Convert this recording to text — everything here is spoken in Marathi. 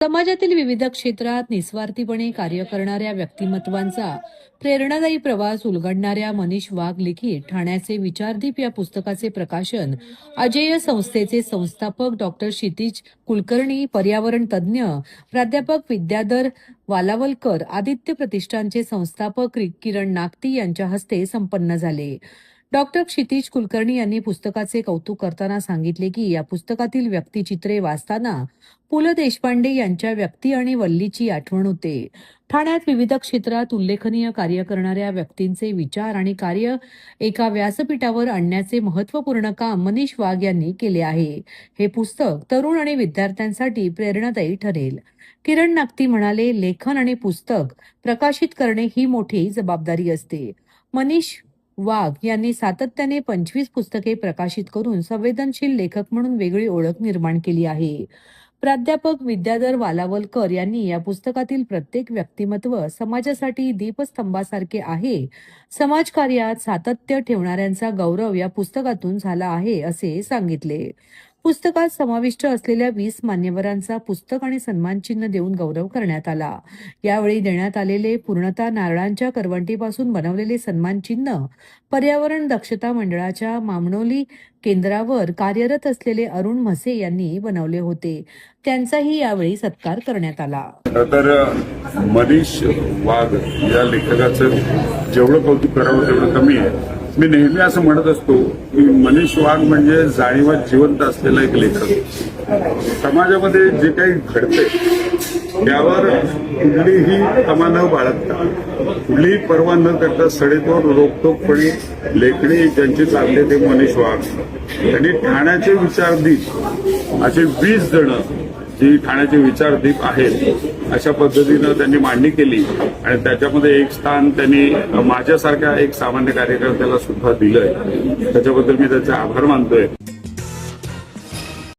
समाजातील विविध क्षेत्रात निस्वार्थीपणे कार्य करणाऱ्या व्यक्तिमत्वांचा प्रेरणादायी प्रवास उलगडणाऱ्या मनीष वाघ लिखित ठाण्याचे विचारदीप या पुस्तकाचे प्रकाशन अजेय संस्थेचे संस्थापक डॉक्टर क्षितिज कुलकर्णी, पर्यावरण तज्ज्ञ प्राध्यापक विद्याधर वालावलकर, आदित्य प्रतिष्ठानचे संस्थापक किरण नागती यांच्या हस्ते संपन्न झाले। डॉक्टर क्षितिज कुलकर्णी यांनी पुस्तकाचे कौतुक करताना सांगितले की या पुस्तकातील व्यक्तिचित्रे वाचताना पु ल देशपांडे यांच्या व्यक्ती आणि वल्लीची आठवण होते। ठाण्यात विविध क्षेत्रात उल्लेखनीय कार्य करणाऱ्या व्यक्तींचे विचार आणि कार्य एका व्यासपीठावर आणण्याचे महत्त्वपूर्ण काम मनीष वाघ यांनी केले आहे। हे पुस्तक तरुण आणि विद्यार्थ्यांसाठी प्रेरणादायी ठरेल। किरण नागती म्हणाले, लेखन आणि पुस्तक प्रकाशित करणे ही मोठी जबाबदारी असते। मनीष वाघ यांनी सातत्याने 25 पुस्तके प्रकाशित करून संवेदनशील लेखक म्हणून वेगळी ओळख निर्माण केली आहे। प्राध्यापक विद्याधर वालावलकर यांनी या पुस्तकातील प्रत्येक व्यक्तिमत्व समाजासाठी दीपस्तंभासारखे आहे, समाजकार्यात सातत्य ठेवणाऱ्यांचा गौरव या पुस्तकातून झाला आहे असे सांगितले। पुस्तकात समाविष्ट असलेल्या 20 मान्यवरांचा पुस्तक आणि सन्मानचिन्ह देऊन गौरव करण्यात आला। यावेळी देण्यात आलेले पूर्णतः नारळांच्या करवंटीपासून बनवलेले सन्मानचिन्ह पर्यावरण दक्षता मंडळाच्या मामणोली केंद्रावर कार्यरत असलेले अरुण म्हसे यांनी बनवले होते। त्यांचाही यावेळी सत्कार करण्यात आला। तर मनीष वाघ या लेखकाचं जेवढं कौतुक करावं तेवढं कमी आहे। मी नेहमी असं म्हणत असतो की मनीष वाघ म्हणजे जाणीवात जिवंत असलेला एक लेखक। समाजामध्ये जे काही घडते त्यावर कुठलीही तमा न बाळगता, कुठलीही पर्वा न करता सडेतोड रोखटोकपणे लेखणी ज्यांची चालते ते मनीष वाघ। त्यांनी ठाण्याचे विचारदीप असे 20 जण जी ठाण्याचे विचारदीप आहेत अशा पद्धतीनं त्यांनी मांडणी केली आणि त्याच्यामध्ये एक स्थान त्यांनी माझ्यासारख्या एक सामान्य कार्यकर्त्याला सुद्धा दिलंय। त्याच्याबद्दल मी त्याचे आभार मानतोय।